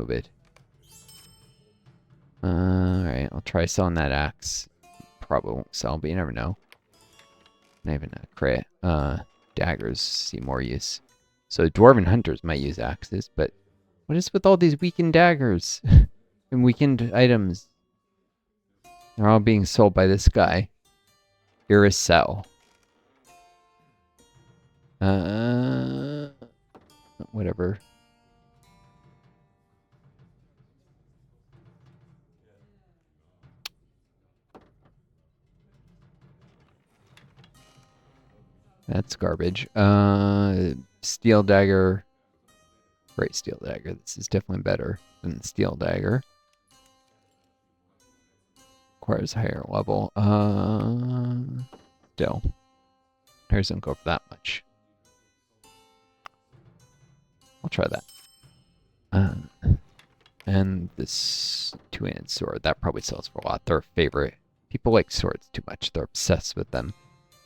COVID. Alright, I'll try selling that axe. Probably won't sell, but you never know. Not even a crit. Daggers see more use. So dwarven hunters might use axes, but what is with all these weakened daggers and weakened items? They're all being sold by this guy. Iricel. Whatever. That's garbage. Steel dagger. Great steel dagger. This is definitely better than the steel dagger. Requires higher level. Still. Hers don't go for that much. I'll try that. And this two-handed sword, that probably sells for a lot. They're a favorite. People like swords too much. They're obsessed with them.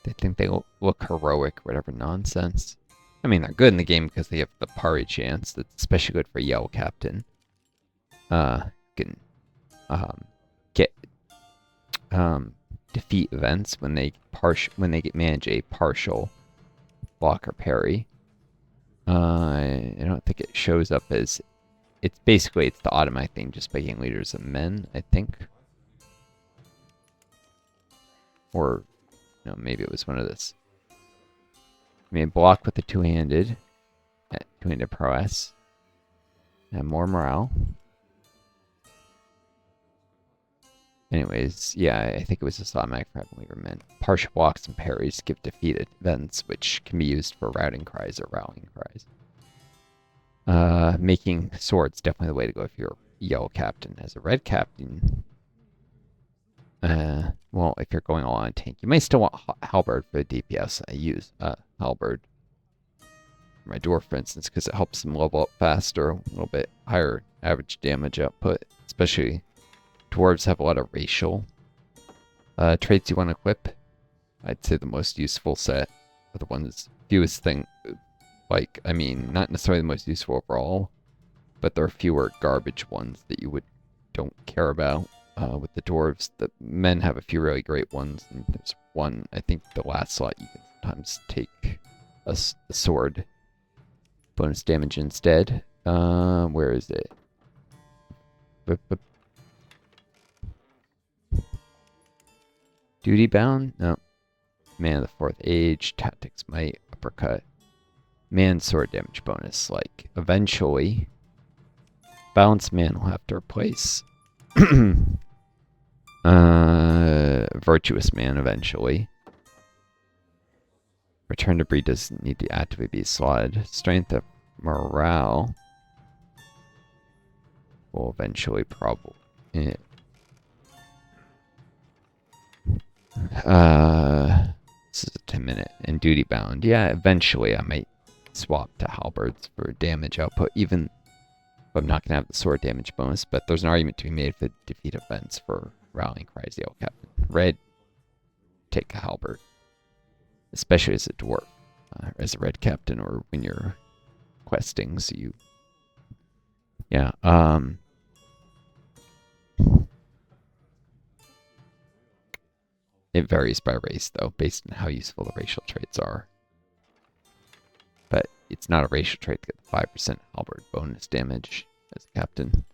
They think they look heroic, whatever nonsense. I mean, they're good in the game because they have the parry chance. That's especially good for Yell Captain. Can get defeat events when they manage a partial block or parry. I don't think it shows up as it's the automatic thing just by getting leaders of men, I think. Or no, maybe it was one of this. I mean, block with the two-handed prowess. And more morale. Anyways, yeah, I think it was just automatic for having leader men. Partial blocks and parries give defeat events, which can be used for routing cries or rallying cries. Making swords definitely the way to go if you're a yellow captain. As a red captain, well, if you're going all on a tank, you may still want halberd for the DPS. I use halberd for my dwarf, for instance, because it helps them level up faster, a little bit higher average damage output. Especially dwarves have a lot of racial traits you want to equip. I'd say the most useful set are the ones fewest thing. Like, I mean, not necessarily the most useful overall, but there are fewer garbage ones that you don't care about. With the dwarves, the men have a few really great ones, and there's one, I think the last slot you can sometimes take a sword bonus damage instead. Where is it? Duty bound? No. Man of the Fourth Age, Tactics Might, Uppercut. Man sword damage bonus. Like, eventually, Balanced Man will have to replace Virtuous Man eventually. Return to Breed doesn't need to actively be slotted. Strength of Morale will eventually probably. This is a 10-minute. And Duty Bound. Yeah, eventually I might swap to halberds for damage output, even if I'm not going to have the sword damage bonus, but there's an argument to be made for defeat events for Rallying Cries, Yellow Captain. Red, take a halberd. Especially as a dwarf, as a red captain, or when you're questing, so you... Yeah, it varies by race, though, based on how useful the racial traits are. But it's not a racial trait to get the 5% halberd bonus damage as a captain.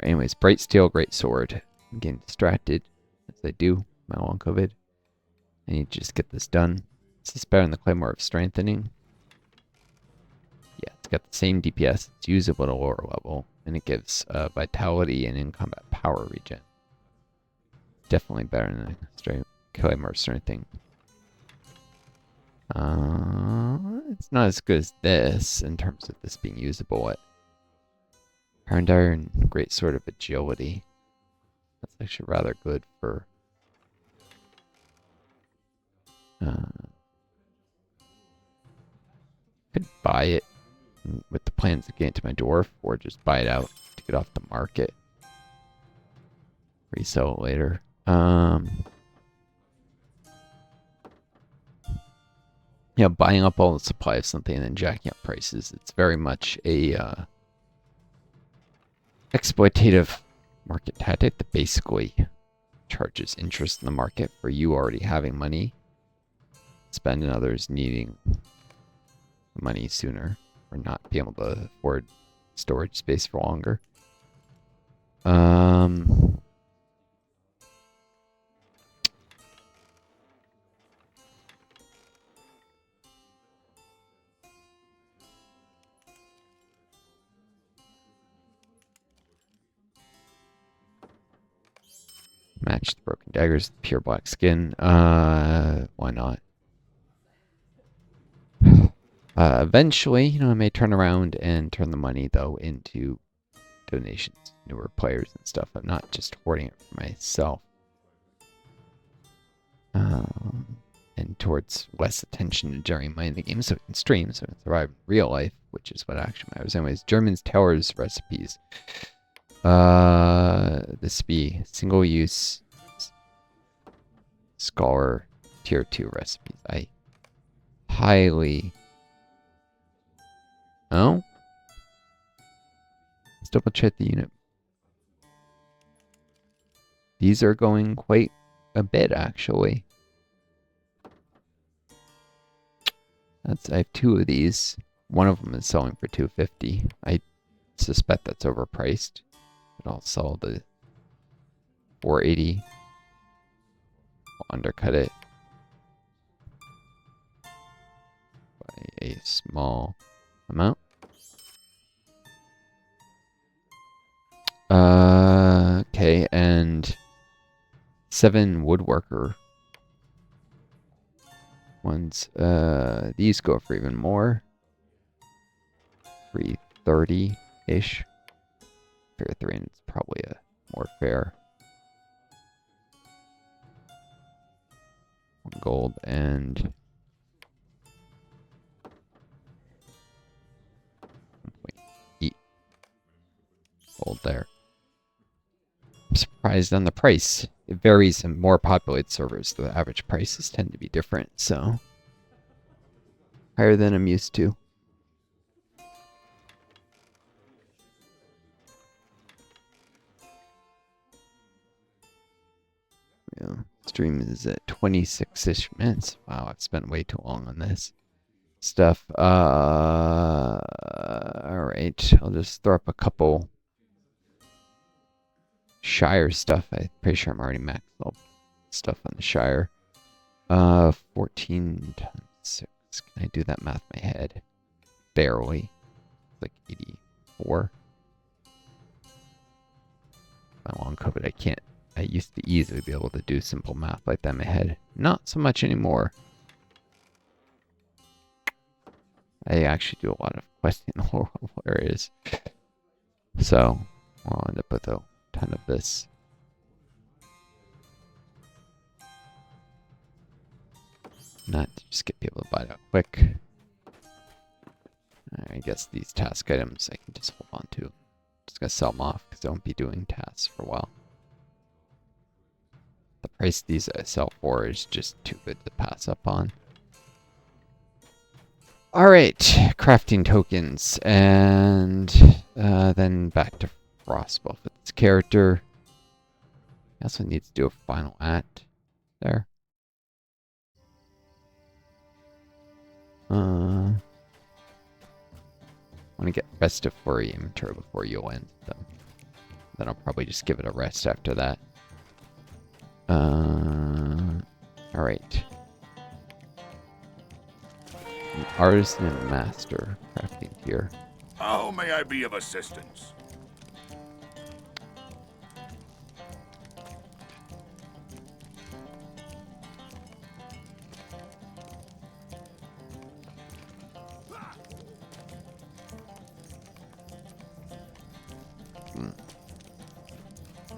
Anyways, Bright Steel, Great Sword. I'm getting distracted, as I do, my long COVID. I need to just get this done. This is better than the Claymore of Strengthening. Yeah, it's got the same DPS. It's usable at a lower level, and it gives vitality and in-combat power regen. Definitely better than the Claymore of Strengthening. It's not as good as this in terms of this being usable at Iron Iron, Great Sword of Agility. That's actually rather good for could buy it with the plans to get into my dwarf, or just buy it out to get off the market. Resell it later. Yeah, buying up all the supply of something and then jacking up prices. It's very much a exploitative market tactic that basically charges interest in the market for you already having money, spend, and others needing money sooner or not being able to afford storage space for longer. Match the broken daggers, pure black skin. Why not? Eventually, I may turn around and turn the money, though, into donations, newer players and stuff. I'm not just hoarding it for myself. And towards less attention to generating money in the game, so it can stream, so it can survive in real life, which is what actually matters. Anyways, German's Towers recipes. This be single-use Scholar Tier 2 recipes. I highly... Oh? Let's double check the unit. These are going quite a bit, actually. I have 2 of these. One of them is selling for $250. I suspect that's overpriced. But I'll sell the $480. I'll undercut it by a small amount. Okay, and 7 woodworker ones. These go for even more. 330-ish. Fair 3, and it's probably a more fair. 1 gold and 1.8 gold there. I'm surprised on the price. It varies in more populated servers. The average prices tend to be different, so higher than I'm used to. Yeah, stream is at 26-ish minutes. Wow, I've spent way too long on this stuff. Alright, I'll just throw up a couple Shire stuff. I'm pretty sure I'm already maxed all stuff on the Shire. 14 times 6. Can I do that math in my head? Barely. Like 84. My long COVID, I can't. I used to easily be able to do simple math like that in my head. Not so much anymore. I actually do a lot of questing in the whole world areas. So, I'll end up with a ton of this. Not to just get people to buy it out quick. I guess these task items I can just hold on to. Just gonna sell them off because I won't be doing tasks for a while. The price these I sell for is just too good to pass up on. Alright, crafting tokens, and then back to Frostwolf with its character. I also need to do a final act there. I want to get rested for inventory before you'll end them. Then I'll probably just give it a rest after that. Alright. Artisan and master crafting here. How may I be of assistance?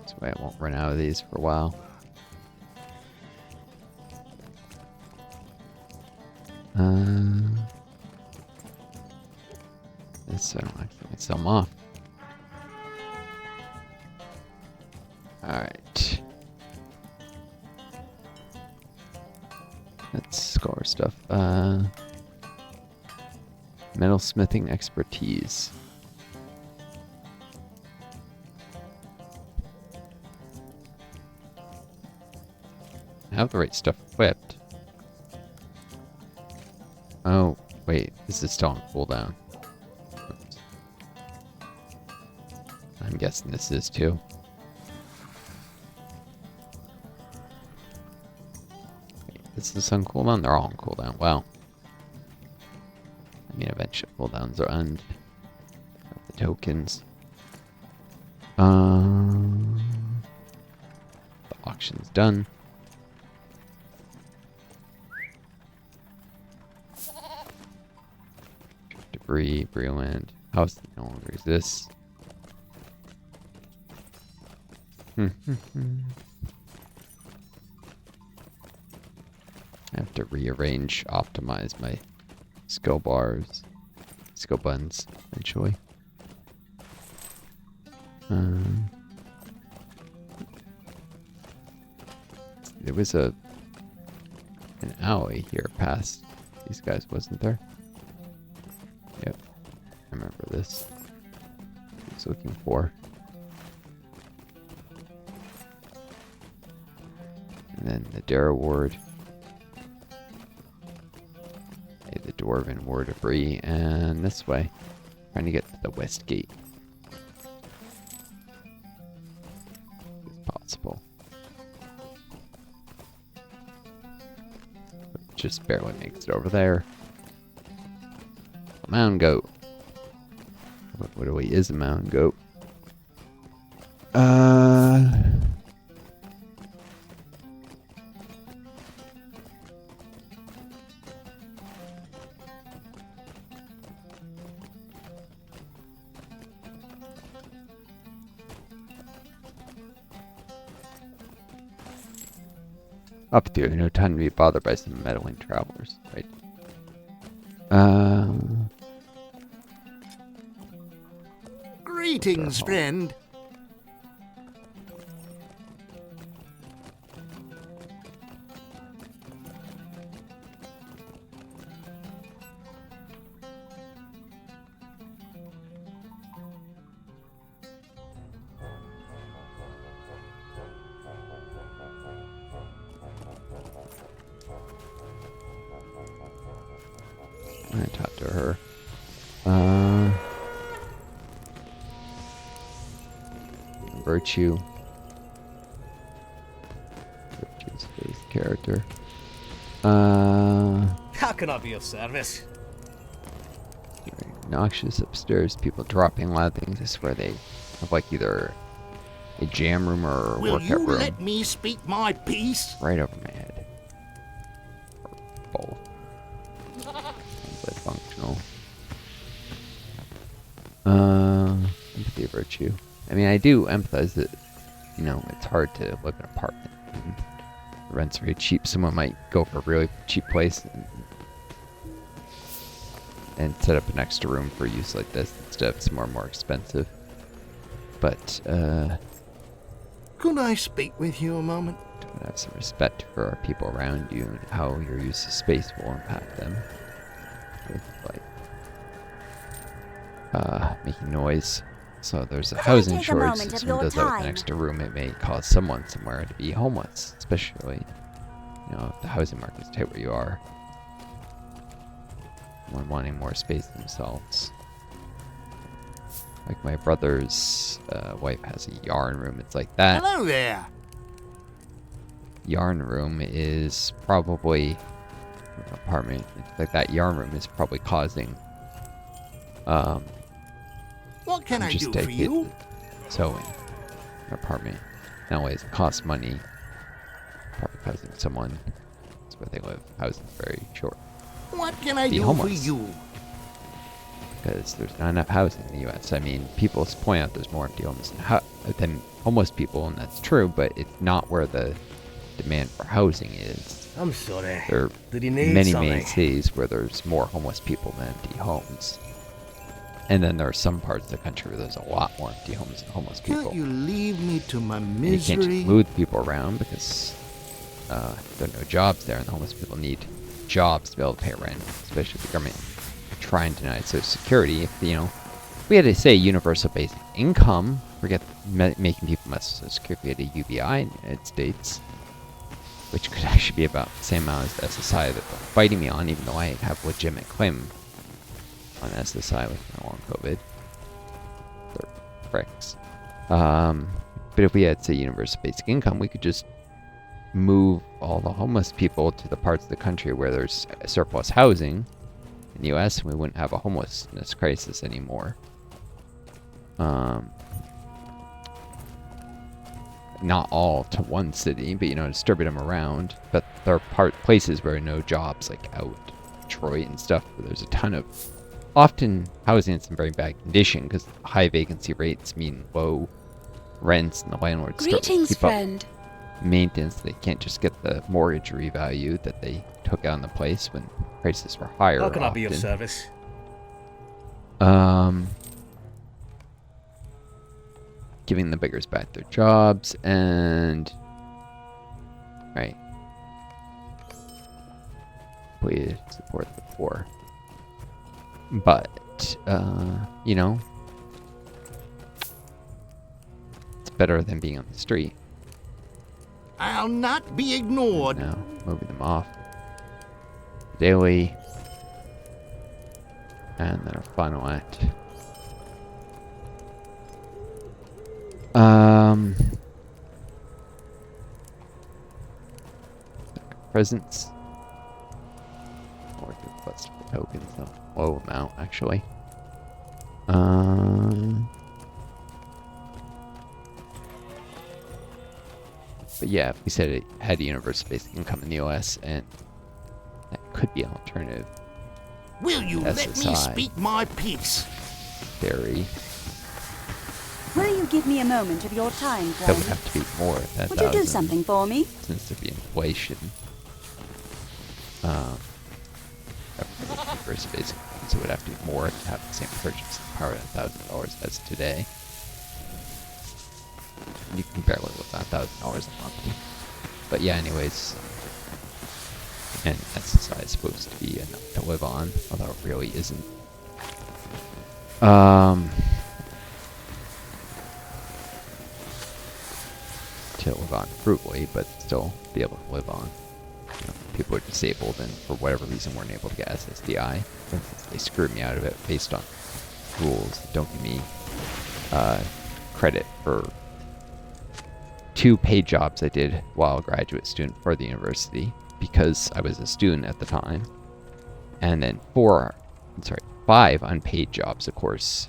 This way I won't run out of these for a while. This I don't actually sell them off. Alright. Let's score stuff. Metal smithing expertise. have the right stuff equipped. Oh, wait. This is still on cooldown. Oops. I'm guessing this is too. Wait, this is on cooldown? They're all on cooldown. Wow. I mean, eventually cooldowns are end. The tokens. The auction's done. Debris, Breland. House no longer exists. I have to rearrange, optimize my skill bars, skill buttons, eventually. There was an alley here past these guys, wasn't there? Yep, I remember this. I was looking for. And then the Dara Ward. The Dwarven War debris, and this way. Trying to get to the west gate. If possible. Just barely makes it over there. A mountain goat. What wait, is a mountain goat? Up to no time to be bothered by some meddling travelers, right? Greetings, friend. I talked to her. Virtue. Virtue's face character. How can I be of service? Very noxious upstairs. People dropping loud things. I swear they have like either a jam room or a Will workout you room let me speak my piece? right over my head. Or both. Sounds like functional. Empathy, virtue. I mean, I do empathize that, you know, it's hard to live in an apartment. And the rent's very cheap. Someone might go for a really cheap place and set up an extra room for use like this instead of somewhere more expensive. But, Could I speak with you a moment? don't have some respect for people around you and how your use of space will impact them. With, like, making noise. So there's a housing shortage. If someone does that with an extra room, it may cause someone somewhere to be homeless, especially, you know, if the housing market's tight where you are. Someone wanting more space themselves. Like my brother's wife has a yarn room. It's like that. Hello there. Yarn room is probably an apartment. It's like that yarn room is probably causing What can I just do for take you? it. Sewing an apartment. Not only does it cost money, probably causing someone, that's where they live, housing's very short. What can I Be do homeless. for you? Because there's not enough housing in the U.S. I mean, people point out there's more empty homes than homeless people, and that's true, but it's not where the demand for housing is. I'm sorry. There are Did he need many something? cities where there's more homeless people than empty homes. And then there are some parts of the country where there's a lot more empty homes than homeless people. Can't you leave me to my And you can't misery? just move people around because there are no jobs there, and the homeless people need jobs to be able to pay rent, especially if the government try and deny Social Security. If, you know, we had to say universal basic income, forget making people mess with Social Security, we had a UBI in the United States. which could actually be about the same amount as the SSI that they're fighting me on, even though I have legitimate claim on SSI with my long COVID. They're pricks. But if we had, say, universal basic income, we could just move all the homeless people to the parts of the country where there's surplus housing in the US, and we wouldn't have a homelessness crisis anymore. Not all to one city, but, you know, distribute them around. But there are places where no jobs, like out Detroit and stuff, where there's a ton of often housing that's in very bad condition because high vacancy rates mean low rents, and the landlords struggle to Greetings, keep friend. up maintenance. They can't just get the mortgage revalued that they took out on the place when prices were higher. How can I be of often. service? Giving the beggars back their jobs and right. Please support the poor. But you know, it's better than being on the street. I'll not be ignored. Now, moving them off daily. And then our final act. Presents. Or plus tokens, a low amount actually. But yeah, if we said it had a universal basic income in the US, and that could be an alternative. Will you let me SSI. speak my piece? Dairy. Will you give me a moment of your time, That would friend? have to be more than Would you do something for me? Since there'd be inflation. Universal basic income, so it would have to be more to have the same purchasing power than $1,000 as today. You can barely live on $1,000 a month. But yeah, anyways. And SSI is supposed to be enough to live on, although it really isn't. To live on frugally, but still be able to live on. You know, people are disabled and for whatever reason weren't able to get SSDI. For instance, they screwed me out of it based on rules that don't give me credit for 2 paid jobs I did while a graduate student for the university because I was a student at the time, and then 5 unpaid jobs, of course,